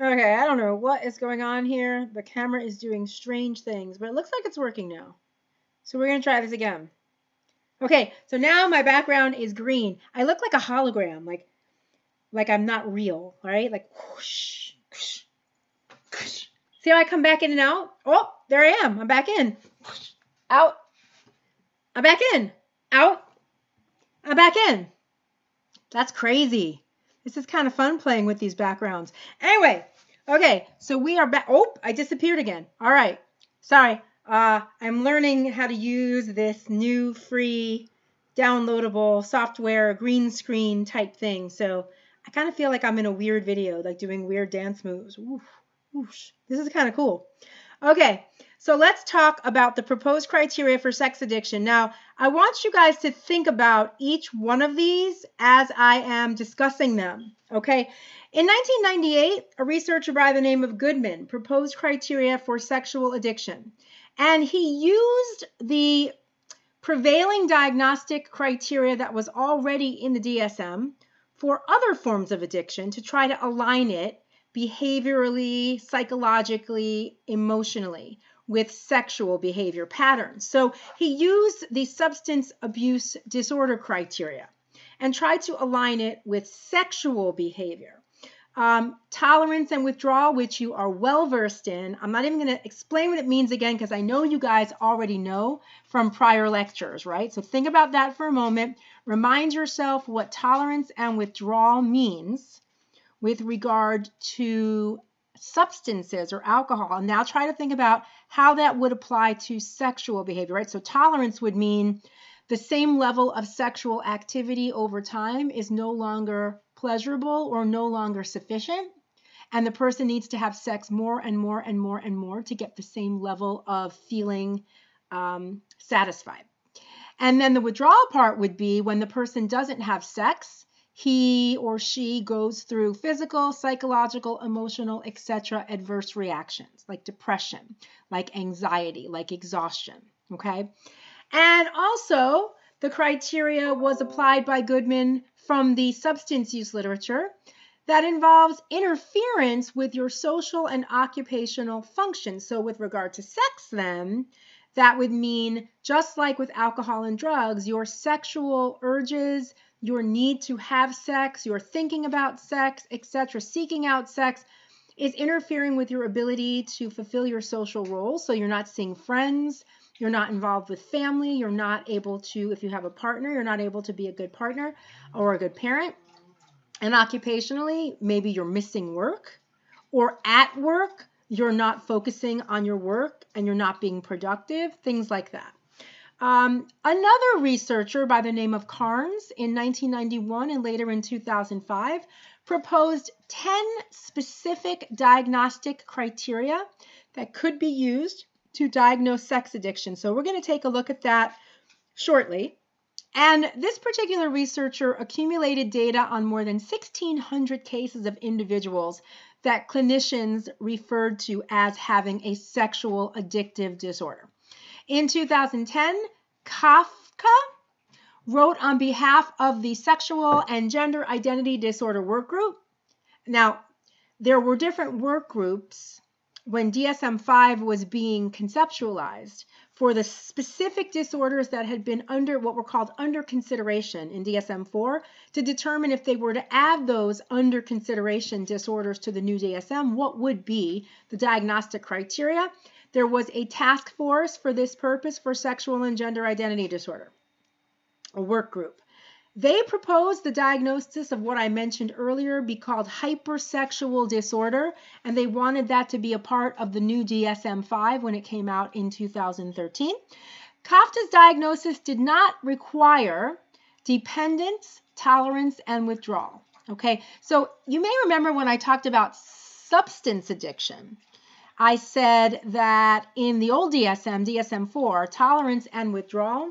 Okay, I don't know what is going on here. The camera is doing strange things, but it looks like it's working now. So we're going to try this again. Okay, so now my background is green. I look like a hologram, like I'm not real, right? Like whoosh, whoosh, whoosh. See how I come back in and out? Oh, there I am. I'm back in. Out. I'm back in. Out. I'm back in. That's crazy. This is kind of fun playing with these backgrounds. Anyway, okay, so we are back. Oh, I disappeared again. All right. Sorry. I'm learning how to use this new free downloadable software green screen type thing. So I kind of feel like I'm in a weird video, like doing weird dance moves. Oof, whoosh. This is kind of cool. Okay, so let's talk about the proposed criteria for sex addiction. Now, I want you guys to think about each one of these as I am discussing them, okay? In 1998, a researcher by the name of Goodman proposed criteria for sexual addiction, and he used the prevailing diagnostic criteria that was already in the DSM for other forms of addiction to try to align it behaviorally, psychologically, emotionally with sexual behavior patterns. So he used the substance abuse disorder criteria and tried to align it with sexual behavior. Tolerance and withdrawal, which you are well versed in. I'm not even going to explain what it means again because I know you guys already know from prior lectures, right? So think about that for a moment. Remind yourself what tolerance and withdrawal means with regard to substances or alcohol. And now try to think about how that would apply to sexual behavior, right? So tolerance would mean the same level of sexual activity over time is no longer pleasurable or no longer sufficient. And the person needs to have sex more and more and more and more to get the same level of feeling satisfied. And then the withdrawal part would be when the person doesn't have sex, he or she goes through physical, psychological, emotional, etc. adverse reactions like depression, like anxiety, like exhaustion, okay? And also, the criteria was applied by Goodman from the substance use literature that involves interference with your social and occupational functions. So with regard to sex, then, that would mean, just like with alcohol and drugs, your sexual urges, your need to have sex, your thinking about sex, etc., seeking out sex, is interfering with your ability to fulfill your social roles. So you're not seeing friends, you're not involved with family, you're not able to, if you have a partner, you're not able to be a good partner or a good parent. And occupationally, maybe you're missing work, or at work, you're not focusing on your work and you're not being productive, things like that. Another researcher by the name of Carnes in 1991 and later in 2005 proposed 10 specific diagnostic criteria that could be used to diagnose sex addiction. So we're going to take a look at that shortly. And this particular researcher accumulated data on more than 1,600 cases of individuals that clinicians referred to as having a sexual addictive disorder. In 2010, Kafka wrote on behalf of the Sexual and Gender Identity Disorder Work Group. Now, there were different work groups when DSM-5 was being conceptualized for the specific disorders that had been under what were called under consideration in DSM-4 to determine if they were to add those under consideration disorders to the new DSM, what would be the diagnostic criteria. There was a task force for this purpose for sexual and gender identity disorder, a work group. They proposed the diagnosis of what I mentioned earlier be called hypersexual disorder, and they wanted that to be a part of the new DSM-5 when it came out in 2013. Kafka's diagnosis did not require dependence, tolerance, and withdrawal. Okay, so you may remember when I talked about substance addiction, I said that in the old DSM, DSM-4, tolerance and withdrawal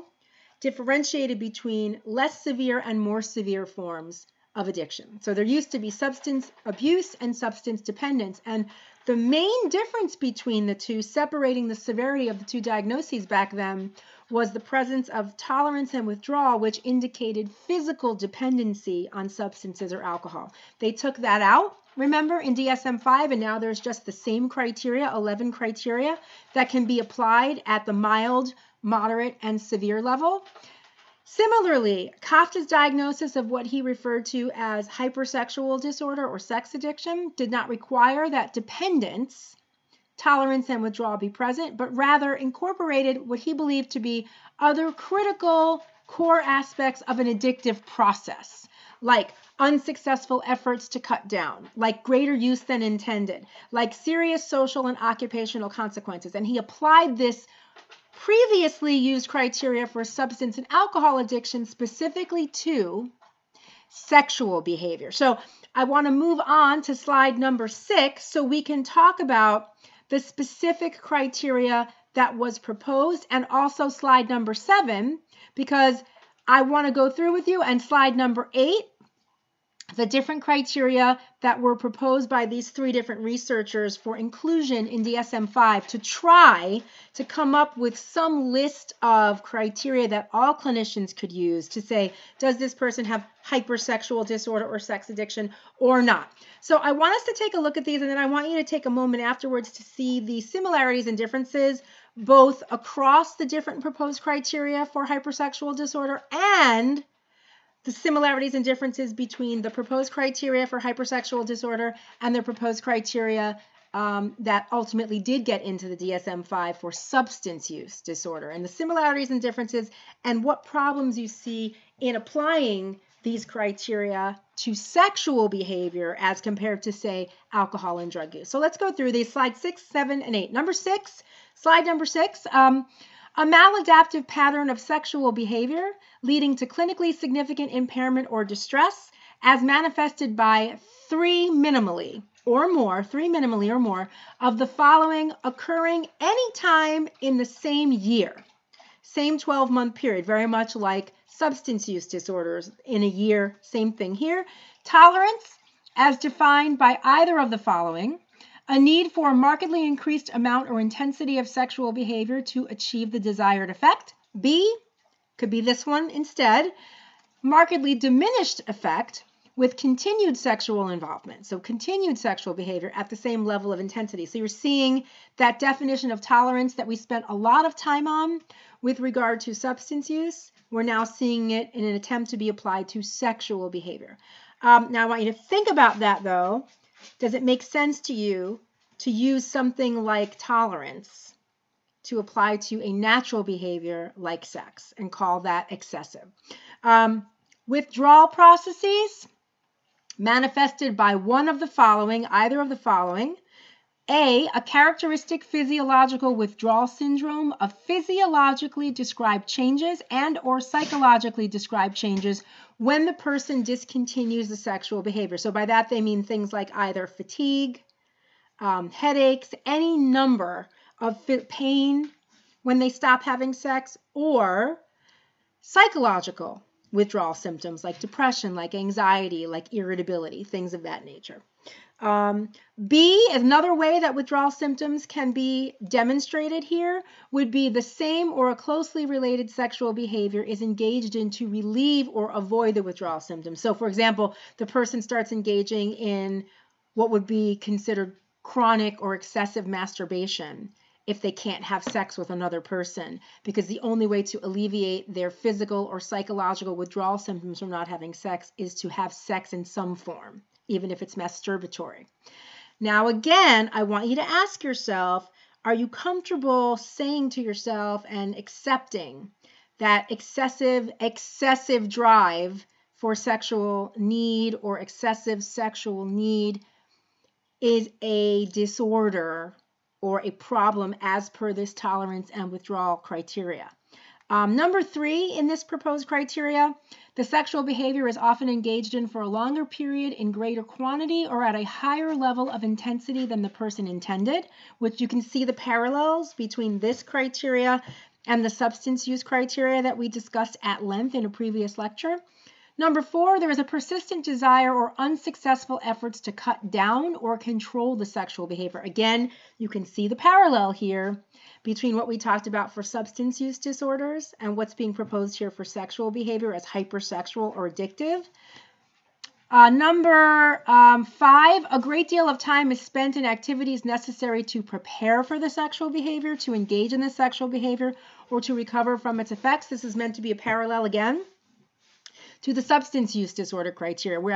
differentiated between less severe and more severe forms of addiction. So there used to be substance abuse and substance dependence. And the main difference between the two, separating the severity of the two diagnoses back then, was the presence of tolerance and withdrawal, which indicated physical dependency on substances or alcohol. They took that out remember, in DSM-5, and now there's just the same criteria, 11 criteria, that can be applied at the mild, moderate, and severe level. Similarly, Kafka's diagnosis of what he referred to as hypersexual disorder or sex addiction did not require that dependence, tolerance, and withdrawal be present, but rather incorporated what he believed to be other critical core aspects of an addictive process, like unsuccessful efforts to cut down, like greater use than intended, like serious social and occupational consequences. And he applied this previously used criteria for substance and alcohol addiction specifically to sexual behavior. So I want to move on to slide number 6 so we can talk about the specific criteria that was proposed, and also slide number 7, because I want to go through with you, and slide number 8, the different criteria that were proposed by these 3 different researchers for inclusion in DSM-5 to try to come up with some list of criteria that all clinicians could use to say, does this person have hypersexual disorder or sex addiction or not? So I want us to take a look at these, and then I want you to take a moment afterwards to see the similarities and differences both across the different proposed criteria for hypersexual disorder and the similarities and differences between the proposed criteria for hypersexual disorder and the proposed criteria that ultimately did get into the DSM-5 for substance use disorder, and the similarities and differences and what problems you see in applying these criteria to sexual behavior as compared to, say, alcohol and drug use. So let's go through these, slides 6, 7, and 8. Slide number 6, a maladaptive pattern of sexual behavior leading to clinically significant impairment or distress as manifested by 3 minimally or more of the following occurring anytime in the same year, same 12-month period, very much like substance use disorders in a year, same thing here. Tolerance as defined by either of the following: a need for a markedly increased amount or intensity of sexual behavior to achieve the desired effect. B, could be this one instead, markedly diminished effect with continued sexual involvement. So continued sexual behavior at the same level of intensity. So you're seeing that definition of tolerance that we spent a lot of time on with regard to substance use. We're now seeing it in an attempt to be applied to sexual behavior. Now I want you to think about that though. Does it make sense to you to use something like tolerance to apply to a natural behavior like sex and call that excessive? Withdrawal processes manifested by one of the following, either of the following: A, a characteristic physiological withdrawal syndrome of physiologically described changes and or psychologically described changes when the person discontinues the sexual behavior. So by that they mean things like either fatigue, headaches, any number of pain when they stop having sex, or psychological withdrawal symptoms like depression, like anxiety, like irritability, things of that nature. B, is another way that withdrawal symptoms can be demonstrated here, would be the same or a closely related sexual behavior is engaged in to relieve or avoid the withdrawal symptoms. So for example, the person starts engaging in what would be considered chronic or excessive masturbation if they can't have sex with another person, because the only way to alleviate their physical or psychological withdrawal symptoms from not having sex is to have sex in some form, even if it's masturbatory. Now, again, I want you to ask yourself, are you comfortable saying to yourself and accepting that excessive drive for sexual need or excessive sexual need is a disorder or a problem as per this tolerance and withdrawal criteria? Number 3 in this proposed criteria, the sexual behavior is often engaged in for a longer period in greater quantity or at a higher level of intensity than the person intended, which you can see the parallels between this criteria and the substance use criteria that we discussed at length in a previous lecture. Number 4, there is a persistent desire or unsuccessful efforts to cut down or control the sexual behavior. Again, you can see the parallel here between what we talked about for substance use disorders and what's being proposed here for sexual behavior as hypersexual or addictive. Number 5, a great deal of time is spent in activities necessary to prepare for the sexual behavior, to engage in the sexual behavior, or to recover from its effects. This is meant to be a parallel again to the substance use disorder criteria, where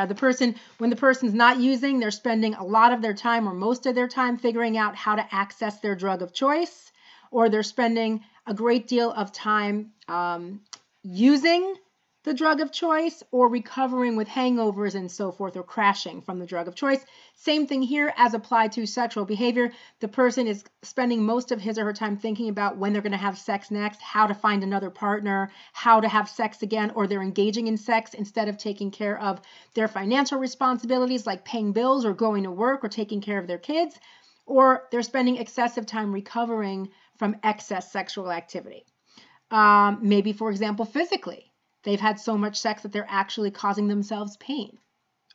when the person's not using, they're spending a lot of their time or most of their time figuring out how to access their drug of choice, or they're spending a great deal of time using the drug of choice or recovering with hangovers and so forth, or crashing from the drug of choice. Same thing here as applied to sexual behavior. The person is spending most of his or her time thinking about when they're going to have sex next, how to find another partner, how to have sex again, or they're engaging in sex instead of taking care of their financial responsibilities like paying bills or going to work or taking care of their kids, or they're spending excessive time recovering from excess sexual activity. Maybe, for example, physically. They've had so much sex that they're actually causing themselves pain,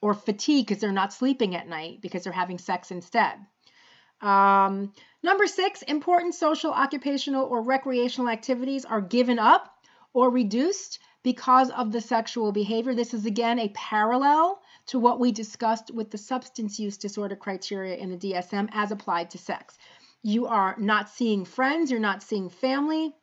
or fatigue because they're not sleeping at night because they're having sex instead. Number 6, important social, occupational, or recreational activities are given up or reduced because of the sexual behavior. This is again a parallel to what we discussed with the substance use disorder criteria in the DSM as applied to sex. You are not seeing friends, you're not seeing family,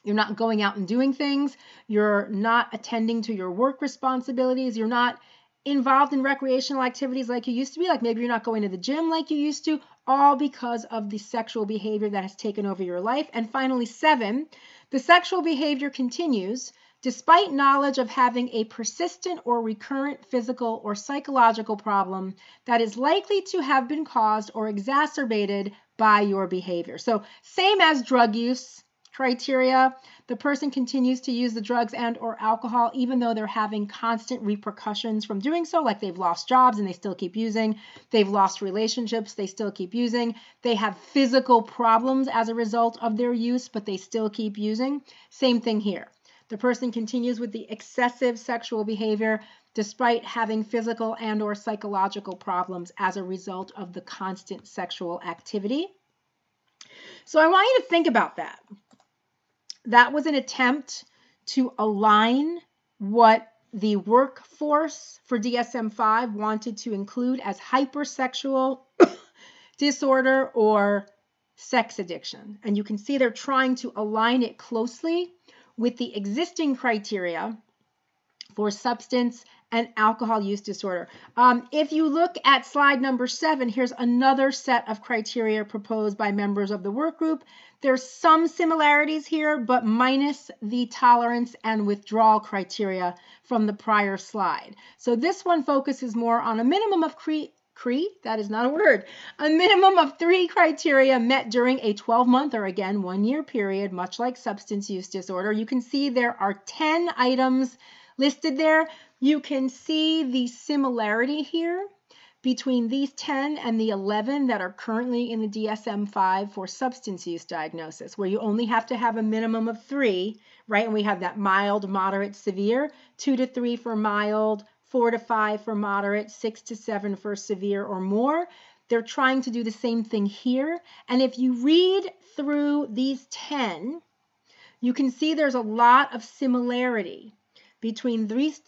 you're not going out and doing things, you're not attending to your work responsibilities, you're not involved in recreational activities like you used to be, like maybe you're not going to the gym like you used to, all because of the sexual behavior that has taken over your life. And finally, 7, the sexual behavior continues despite knowledge of having a persistent or recurrent physical or psychological problem that is likely to have been caused or exacerbated by your behavior. So same as drug use criteria, the person continues to use the drugs and or alcohol even though they're having constant repercussions from doing so, like they've lost jobs and they still keep using, they've lost relationships, they still keep using, they have physical problems as a result of their use, but they still keep using. Same thing here. The person continues with the excessive sexual behavior despite having physical and or psychological problems as a result of the constant sexual activity. So I want you to think about that. That was an attempt to align what the workforce for DSM-5 wanted to include as hypersexual disorder or sex addiction. And you can see they're trying to align it closely with the existing criteria for substance and alcohol use disorder. If you look at slide number 7, here's another set of criteria proposed by members of the work group. There's some similarities here, but minus the tolerance and withdrawal criteria from the prior slide. So this one focuses more on a minimum of that is not a word, a minimum of 3 criteria met during a 12-month or again 1-year period, much like substance use disorder. You can see there are 10 items listed there. You can see the similarity here between these 10 and the 11 that are currently in the DSM-5 for substance use diagnosis, where you only have to have a minimum of 3, right? And we have that mild, moderate, severe, 2 to 3 for mild, 4 to 5 for moderate, 6 to 7 for severe or more. They're trying to do the same thing here. And if you read through these 10, you can see there's a lot of similarity between these,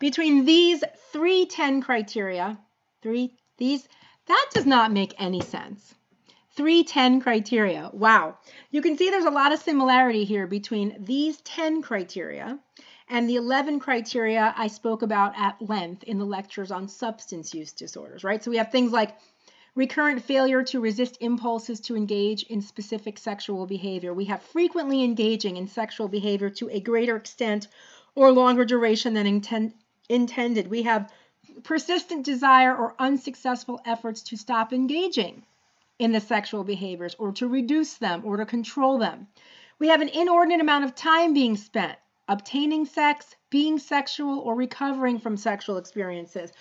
between these 3 10 criteria, that does not make any sense. 3 10 criteria, wow. You can see there's a lot of similarity here between these 10 criteria and the 11 criteria I spoke about at length in the lectures on substance use disorders, right? So we have things like recurrent failure to resist impulses to engage in specific sexual behavior. We have frequently engaging in sexual behavior to a greater extent or longer duration than intended. We have persistent desire or unsuccessful efforts to stop engaging in the sexual behaviors or to reduce them or to control them. We have an inordinate amount of time being spent obtaining sex, being sexual, or recovering from sexual experiences.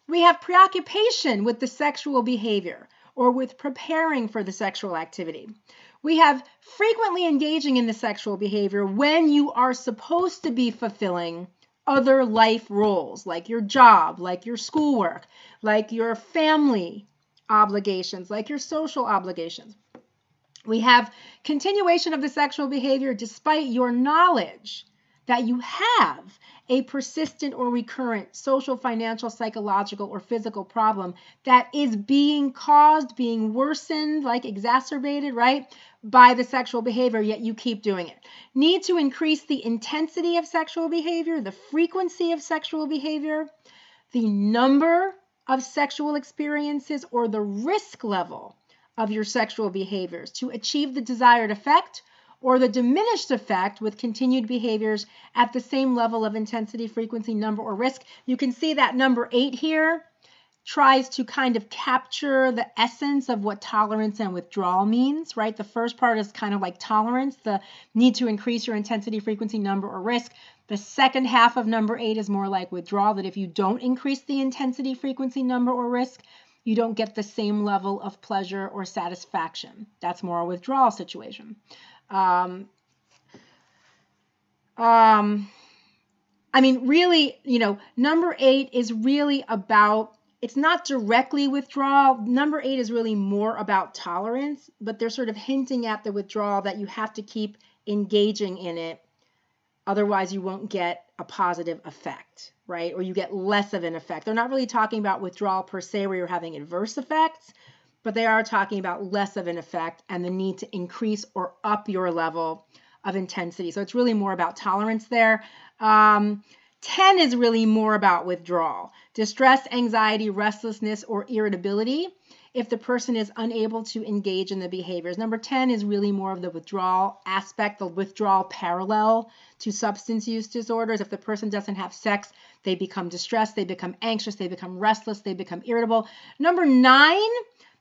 We have preoccupation with the sexual behavior or with preparing for the sexual activity. We have frequently engaging in the sexual behavior when you are supposed to be fulfilling other life roles, like your job, like your schoolwork, like your family obligations, like your social obligations. We have continuation of the sexual behavior despite your knowledge that you have a persistent or recurrent social, financial, psychological, or physical problem that is being caused, being worsened, like exacerbated, right, by the sexual behavior, yet you keep doing it. Need to increase the intensity of sexual behavior, the frequency of sexual behavior, the number of sexual experiences, or the risk level of your sexual behaviors to achieve the desired effect or the diminished effect with continued behaviors at the same level of intensity, frequency, number, or risk. You can see that number 8 here tries to kind of capture the essence of what tolerance and withdrawal means, right? The first part is kind of like tolerance, the need to increase your intensity, frequency, number, or risk. The second half of number 8 is more like withdrawal, that if you don't increase the intensity, frequency, number, or risk, you don't get the same level of pleasure or satisfaction. That's more a withdrawal situation. I mean, really, number 8 is really about, it's not directly withdrawal. Number 8 is really more about tolerance, but they're sort of hinting at the withdrawal that you have to keep engaging in it. Otherwise, you won't get a positive effect, right? Or you get less of an effect. They're not really talking about withdrawal per se where you're having adverse effects, but they are talking about less of an effect and the need to increase or up your level of intensity. So it's really more about tolerance there. 10 is really more about withdrawal, distress, anxiety, restlessness, or irritability if the person is unable to engage in the behaviors. Number 10 is really more of the withdrawal aspect, the withdrawal parallel to substance use disorders. If the person doesn't have sex, they become distressed, they become anxious, they become restless, they become irritable. Number 9,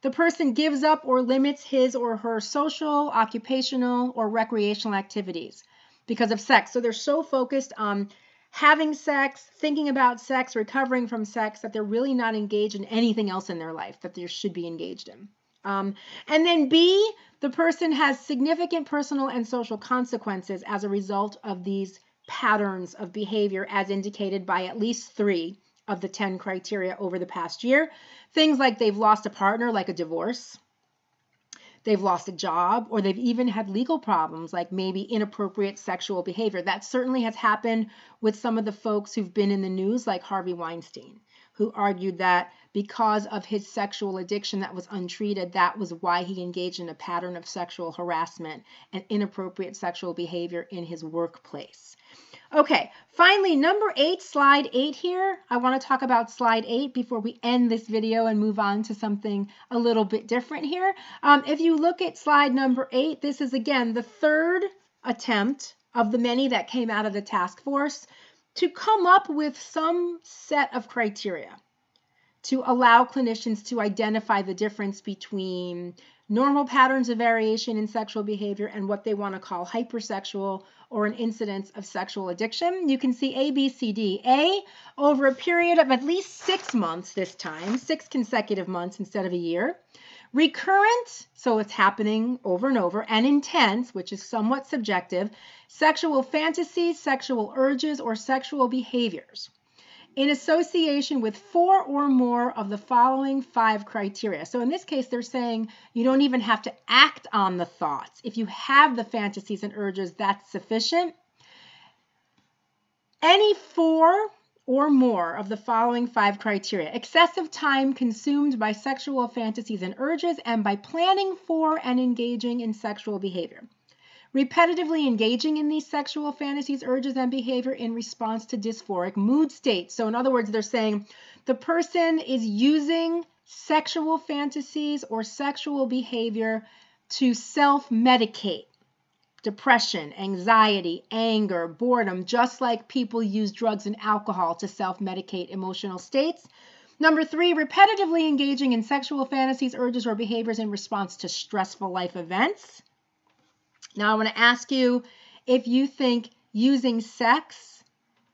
the person gives up or limits his or her social, occupational, or recreational activities because of sex. So they're so focused on having sex, thinking about sex, recovering from sex, that they're really not engaged in anything else in their life that they should be engaged in. And then B, the person has significant personal and social consequences as a result of these patterns of behavior as indicated by at least 3 of the 10 criteria over the past year. Things like they've lost a partner, like a divorce, they've lost a job, or they've even had legal problems, like maybe inappropriate sexual behavior. That certainly has happened with some of the folks who've been in the news, like Harvey Weinstein, who argued that because of his sexual addiction that was untreated, that was why he engaged in a pattern of sexual harassment and inappropriate sexual behavior in his workplace. Okay, finally, number 8, slide 8 here. I want to talk about slide 8 before we end this video and move on to something a little bit different here. If you look at slide number 8, this is, again, the 3rd attempt of the many that came out of the task force to come up with some set of criteria to allow clinicians to identify the difference between normal patterns of variation in sexual behavior and what they want to call hypersexual or an incidence of sexual addiction. You can see A, B, C, D. A, over a period of at least 6 months this time, 6 consecutive months instead of a year. Recurrent, so it's happening over and over, and intense, which is somewhat subjective, sexual fantasies, sexual urges, or sexual behaviors in association with 4 or more of the following 5 criteria. So in this case, they're saying you don't even have to act on the thoughts. If you have the fantasies and urges, that's sufficient. Any 4 or more of the following 5 criteria: excessive time consumed by sexual fantasies and urges and by planning for and engaging in sexual behavior. Repetitively engaging in these sexual fantasies, urges, and behavior in response to dysphoric mood states. So in other words, they're saying the person is using sexual fantasies or sexual behavior to self-medicate depression, anxiety, anger, boredom, just like people use drugs and alcohol to self-medicate emotional states. Number 3, repetitively engaging in sexual fantasies, urges, or behaviors in response to stressful life events. Now, I want to ask you if you think using sex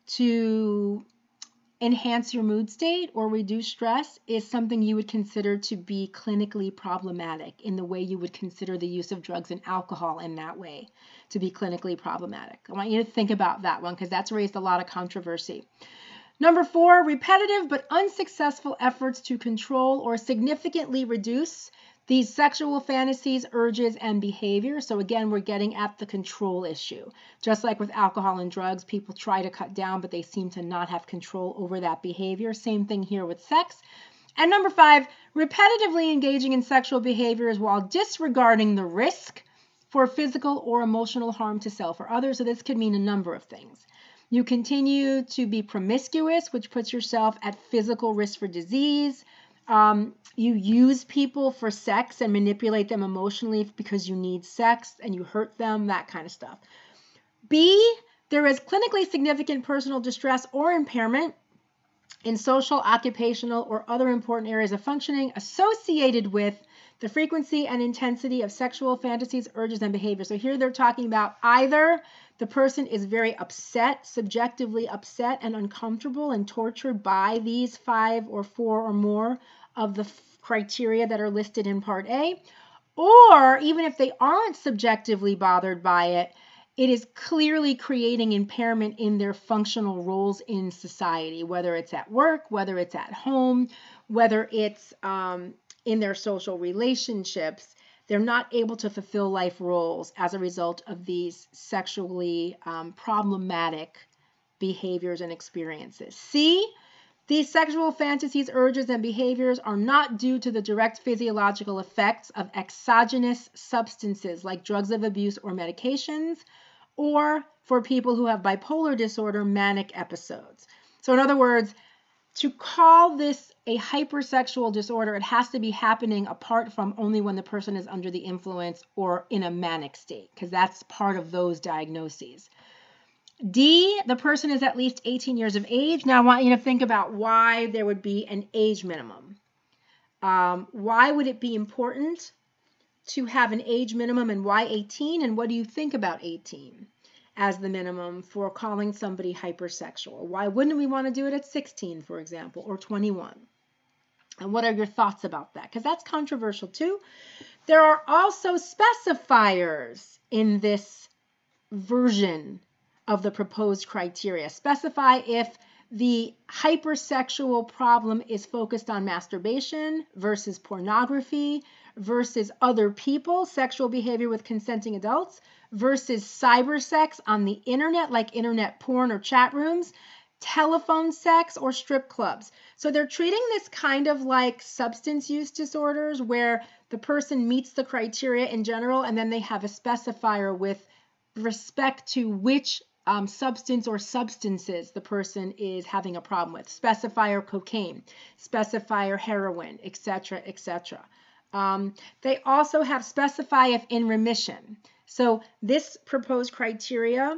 to enhance your mood state or reduce stress is something you would consider to be clinically problematic in the way you would consider the use of drugs and alcohol in that way to be clinically problematic. I want you to think about that one because that's raised a lot of controversy. Number 4, repetitive but unsuccessful efforts to control or significantly reduce These sexual fantasies, urges, and behavior. So again, we're getting at the control issue. Just like with alcohol and drugs, people try to cut down, but they seem to not have control over that behavior. Same thing here with sex. And number 5, repetitively engaging in sexual behaviors while disregarding the risk for physical or emotional harm to self or others. So this could mean a number of things. You continue to be promiscuous, which puts yourself at physical risk for disease. You use people for sex and manipulate them emotionally because you need sex and you hurt them, that kind of stuff. B, there is clinically significant personal distress or impairment in social, occupational, or other important areas of functioning associated with the frequency and intensity of sexual fantasies, urges, and behaviors. So here they're talking about either the person is very upset, subjectively upset and uncomfortable and tortured by these 5 or 4 or more of the criteria that are listed in Part A, or even if they aren't subjectively bothered by it, it is clearly creating impairment in their functional roles in society, whether it's at work, whether it's at home, whether it's in their social relationships. They're not able to fulfill life roles as a result of these sexually problematic behaviors and experiences. C, these sexual fantasies, urges, and behaviors are not due to the direct physiological effects of exogenous substances like drugs of abuse or medications, or for people who have bipolar disorder, manic episodes. So in other words, to call this a hypersexual disorder, it has to be happening apart from only when the person is under the influence or in a manic state, because that's part of those diagnoses. D, the person is at least 18 years of age. Now I want you to think about why there would be an age minimum. Why would it be important to have an age minimum, and why 18? And what do you think about 18 as the minimum for calling somebody hypersexual? Why wouldn't we want to do it at 16, for example, or 21? And what are your thoughts about that? Because that's controversial too. There are also specifiers in this version of the proposed criteria. Specify if the hypersexual problem is focused on masturbation versus pornography versus other people, sexual behavior with consenting adults, versus cyber sex on the internet, like internet porn or chat rooms, telephone sex, or strip clubs. So they're treating this kind of like substance use disorders where the person meets the criteria in general, and then they have a specifier with respect to which substance or substances the person is having a problem with. Specifier cocaine, specifier heroin, etc., etc. They also have specify if in remission. So this proposed criteria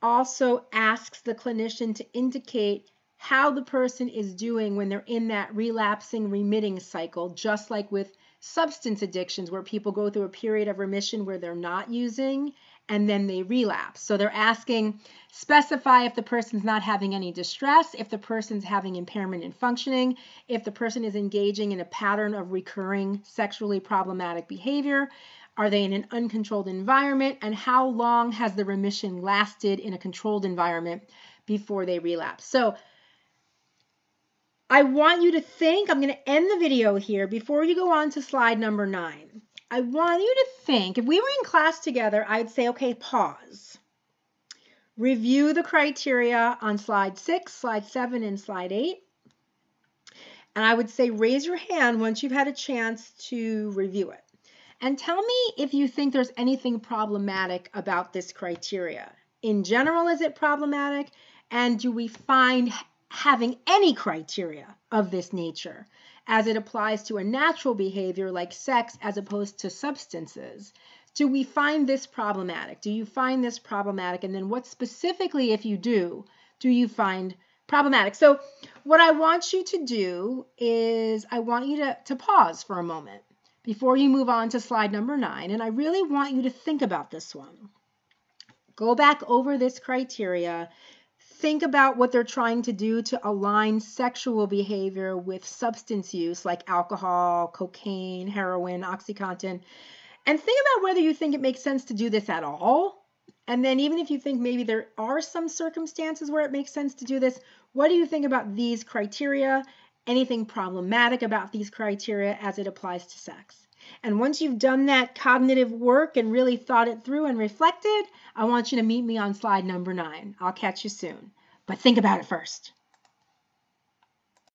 also asks the clinician to indicate how the person is doing when they're in that relapsing remitting cycle, just like with substance addictions where people go through a period of remission where they're not using and then they relapse. So they're asking, specify if the person's not having any distress, if the person's having impairment in functioning, if the person is engaging in a pattern of recurring sexually problematic behavior, are they in an uncontrolled environment, and how long has the remission lasted in a controlled environment before they relapse. So I want you to think, I'm going to end the video here before you go on to slide number 9. I want you to think, if we were in class together, I'd say, okay, pause. Review the criteria on slide 6, slide 7, and slide 8. And I would say raise your hand once you've had a chance to review it. And tell me if you think there's anything problematic about this criteria. In general, is it problematic? And do we find having any criteria of this nature as it applies to a natural behavior like sex as opposed to substances? Do we find this problematic? Do you find this problematic? And then what specifically, if you do you find problematic? So what I want you to do is I want you to pause for a moment before you move on to slide number 9. And I really want you to think about this one. Go back over this criteria. Think about what they're trying to do to align sexual behavior with substance use like alcohol, cocaine, heroin, OxyContin. And think about whether you think it makes sense to do this at all. And then even if you think maybe there are some circumstances where it makes sense to do this, what do you think about these criteria? Anything problematic about these criteria as it applies to sex? And once you've done that cognitive work and really thought it through and reflected, I want you to meet me on slide number 9. I'll catch you soon. But think about it first.